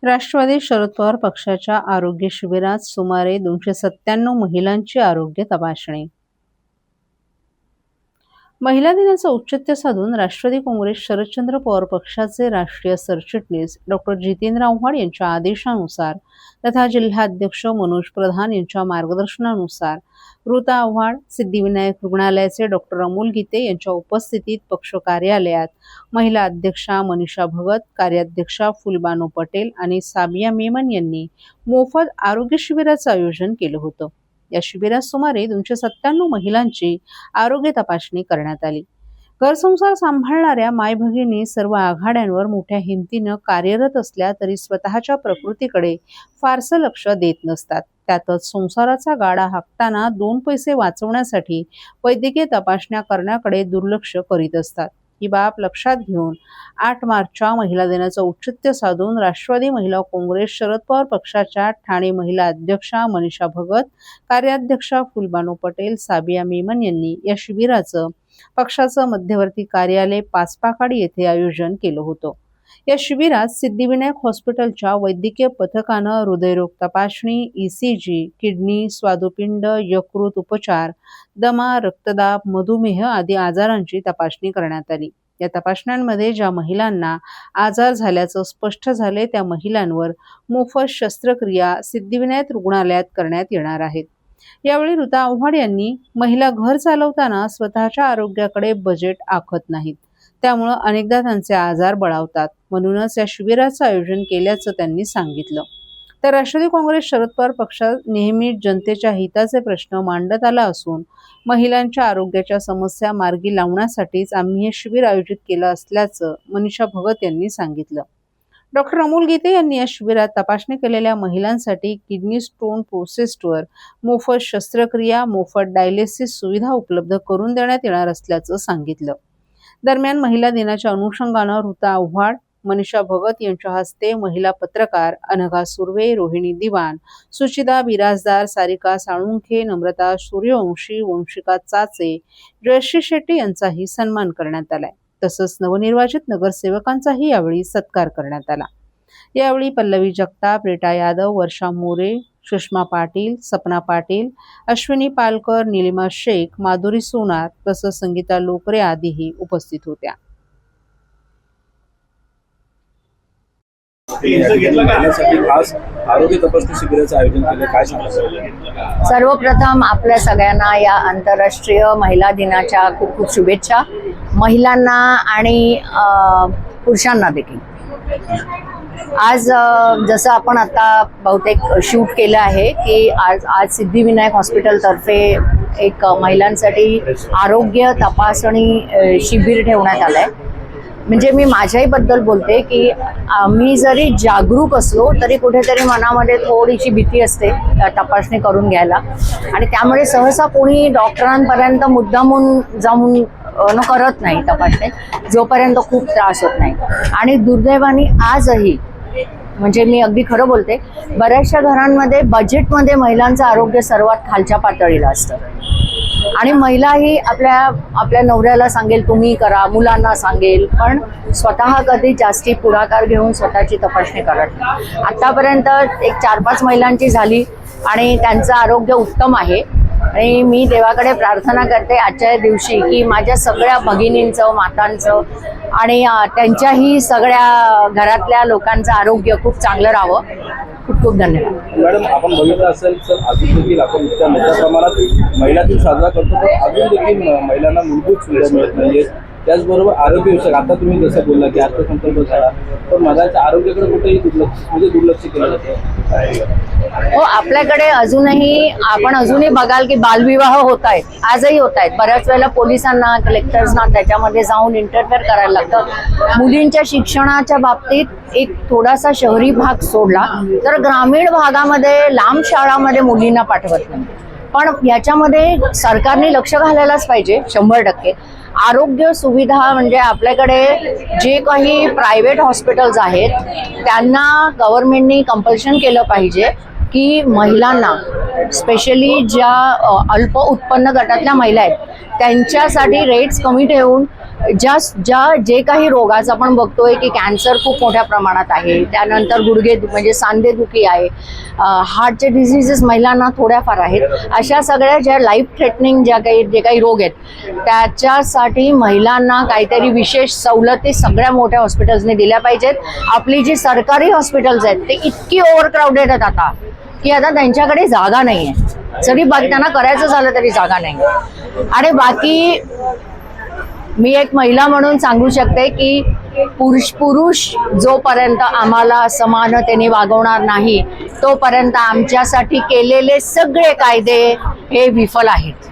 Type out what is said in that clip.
राष्ट्रवादी शरद पवार पक्षाच्या आरोग्य शिबिरात सुमारे 297 महिलांची आरोग्य तपासणी। महिला दिनाचं औचित्य साधून राष्ट्रवादी काँग्रेस शरदचंद्र पवार पक्षाचे राष्ट्रीय सरचिटणीस डॉक्टर जितेंद्र आव्हाड यांच्या आदेशानुसार तथा जिल्हाध्यक्ष मनोज प्रधान यांच्या मार्गदर्शनानुसार ऋता आव्हाड, सिद्धिविनायक रुग्णालयाचे डॉक्टर अमोल गीते यांच्या उपस्थितीत पक्ष कार्यालयात महिला अध्यक्षा मनीषा भगत, कार्याध्यक्षा फुलबानो पटेल आणि साबिया मेमन यांनी मोफत आरोग्य शिबिराचं आयोजन केलं होतं। या शिबिरात सुमारे 297 महिलांची आरोग्य तपासणी करण्यात आली। घरसंसार सांभाळणाऱ्या मायभगिनी सर्व आघाड्यांवर मोठ्या हिमतीनं कार्यरत असल्या तरी स्वतःच्या प्रकृतीकडे फारसं लक्ष देत नसतात। त्यातच संसाराचा गाडा हाकताना 2 पैसे वाचवण्यासाठी वैद्यकीय तपासण्या करण्याकडे दुर्लक्ष करीत असतात। ही बाब लक्षात घेऊन 8 मार्चच्या महिला दिनाचं औचित्य साधून राष्ट्रवादी महिला काँग्रेस शरद पवार पक्षाच्या ठाणे महिला अध्यक्षा मनीषा भगत, कार्याध्यक्षा फुलबानो पटेल, साबिया मेमन यांनी या शिबिराचं पक्षाचं मध्यवर्ती कार्यालय पाचपाकाडी येथे आयोजन केलं होतं। या शिबिरात सिद्धिविनायक हॉस्पिटलच्या वैद्यकीय पथकानं हृदयरोग तपासणी, ECG, किडनी, स्वादुपिंड, यकृत उपचार, दमा, रक्तदाब, मधुमेह आदी आजारांची तपासणी करण्यात आली। या तपासण्यांमध्ये ज्या महिलांना आजार झाल्याचं स्पष्ट झाले त्या महिलांवर मोफत शस्त्रक्रिया सिद्धिविनायक रुग्णालयात करण्यात येणार आहेत। यावेळी ऋता आव्हाड यांनी महिला घर चालवताना स्वतःच्या आरोग्याकडे बजेट आखत नाहीत, त्यामुळे अनेकदा त्यांचे आजार बळावतात, म्हणूनच या शिबिराचं आयोजन केल्याचं त्यांनी सांगितलं। तर राष्ट्रवादी काँग्रेस शरद पवार पक्षात नेहमीच जनतेच्या हिताचे प्रश्न मांडत आला असून महिलांच्या आरोग्याच्या समस्या मार्गी लावण्यासाठीच आम्ही हे शिबिर आयोजित केलं असल्याचं मनीषा भगत यांनी सांगितलं। डॉक्टर अमोल गीते यांनी या शिबिरात तपासणी केलेल्या महिलांसाठी किडनी स्टोन प्रोसेसवर मोफत शस्त्रक्रिया, मोफत डायलिसिस सुविधा उपलब्ध करून देण्यात येणार असल्याचं सांगितलं। दरम्यान महिला दिनाच्या अनुषंगानं ऋता आव्हाड, मनीषा भगत यांच्या हस्ते महिला पत्रकार अनघा सुर्वे, रोहिणी दिवाण, सुचिता बिराजदार, सारिका साळुंखे, नम्रता सूर्यवंशी, वंशिका चाचे, जयश्री शेट्टी यांचाही सन्मान करण्यात आलाय। तसंच नवनिर्वाचित नगरसेवकांचाही यावेळी सत्कार करण्यात आला। यावेळी पल्लवी जगताप, रेटा यादव, वर्षा मोरे, सुषमा पाटील, सपना पाटील, अश्विनी पालकर, निलिमा शेख, माधुरी सोनार तसंच संगीता लोकरे आदीही उपस्थित होत्या। खास आरोग्य तपासणी शिबिराचं आयोजन केलं, काय सांगता? सर्वप्रथम आपल्या सगळ्यांना या आंतरराष्ट्रीय महिला दिनाच्या खूप खूप शुभेच्छा, महिलांना आणि पुरुषांना देखील। आज जसं आपण आता बहुतेक शूट केलं आहे की आज सिद्धिविनायक हॉस्पिटलतर्फे एक महिलांसाठी आरोग्य तपासणी शिबिर ठेवण्यात आलंय। म्हणजे मी माझ्याही बद्दल बोलते की मी जरी जागरूक असलो तरी कुठेतरी मनामध्ये थोडीशी भीती असते तपासणी करून घ्यायला, आणि त्यामुळे सहसा कोणी डॉक्टरांपर्यंत मुद्दामून जाऊन करत नाही तपासणी, जोपर्यंत खूप त्रास होत नाही। आणि दुर्दैवाने आजही, म्हणजे मी अगदी खरं बोलते, बऱ्याचशा घरांमध्ये बजेटमध्ये महिलांचं आरोग्य सर्वात खालच्या पातळीला असतं, आणि महिला ही आपल्या नवऱ्याला सांगेल तुम्ही करा, मुलांना सांगेल, पण स्वतः कधी जास्ती पुढाकार घेऊन स्वतःची तपासणी करत नाही। आतापर्यंत एक 4-5 महिलांची झाली आणि त्यांचं आरोग्य उत्तम आहे, आणि मी देवाकडे प्रार्थना करते आजच्या दिवशी की माझ्या सगळ्या भगिनींचं, मातांचं आणि त्यांच्याही सगळ्या घरातल्या लोकांचं आरोग्य खूप चांगलं राहावं। खूप खूप धन्यवाद। मॅडम, आपण बघितलं असेल तर अजून देखील आपण इतक्या मोठ्या प्रमाणात महिला दिन साजरा करतो, पण अजून देखील महिलांना मूलभूत सुविधा मिळत नाहीये। त्याचबरोबर आरोग्य विषयक, आता तुम्ही जसं बोलला की अर्थसंकल्प झाला, पण महिलांच्या आरोग्याकडे कुठेही दुर्लक्ष केलं जातं। हो, आपल्याकडे आपण अजूनही बघाल की बालविवाह होत आहेत, आजही होत आहेत। बऱ्याच वेळेला पोलिसांना, कलेक्टर्सना त्याच्यामध्ये जाऊन इंटरफेअर करायला लागतं। मुलींच्या शिक्षणाच्या बाबतीत एक थोडासा शहरी भाग सोडला तर ग्रामीण भागामध्ये लांब शाळांमध्ये मुलींना पाठवत नाही, पण याच्यामध्ये सरकारने लक्ष घालायलाच पाहिजे 100%। आरोग्य सुविधा म्हणजे आपल्याकडे जे काही प्रायव्हेट हॉस्पिटल्स आहेत त्यांना गव्हर्नमेंटनी कंपल्शन केलं पाहिजे की महिलांना, स्पेशली ज्या अल्प उत्पन्न गटातल्या महिला आहेत त्यांच्यासाठी रेट्स कमी ठेवून जे काही रोग आज आपण बघतोय की कॅन्सर खूप मोठ्या प्रमाणात आहे, त्यानंतर गुडघे म्हणजे सांधेदुखी आहे, हार्टचे डिझिजेस महिलांना थोड्याफार आहेत, अशा सगळ्या ज्या लाईफ थ्रेटनिंग जे काही रोग आहेत त्याच्यासाठी महिलांना काहीतरी विशेष सवलती सगळ्या मोठ्या हॉस्पिटल्सने दिल्या पाहिजेत. आपली जी सरकारी हॉस्पिटल्स आहेत ते इतकी ओव्हरक्राऊडेड आहेत आता की आता त्यांच्याकडे जागा नाही आहे, जरी त्यांना करायचं झालं तरी जागा नाही. आणि बाकी मी एक महिला म्हणून सांगू शकते की पुरुष जोपर्यंत आम्हाला समानतेने वागवणार नाही तोपर्यंत आमच्यासाठी केलेले सगळे कायदे हे विफल आहेत.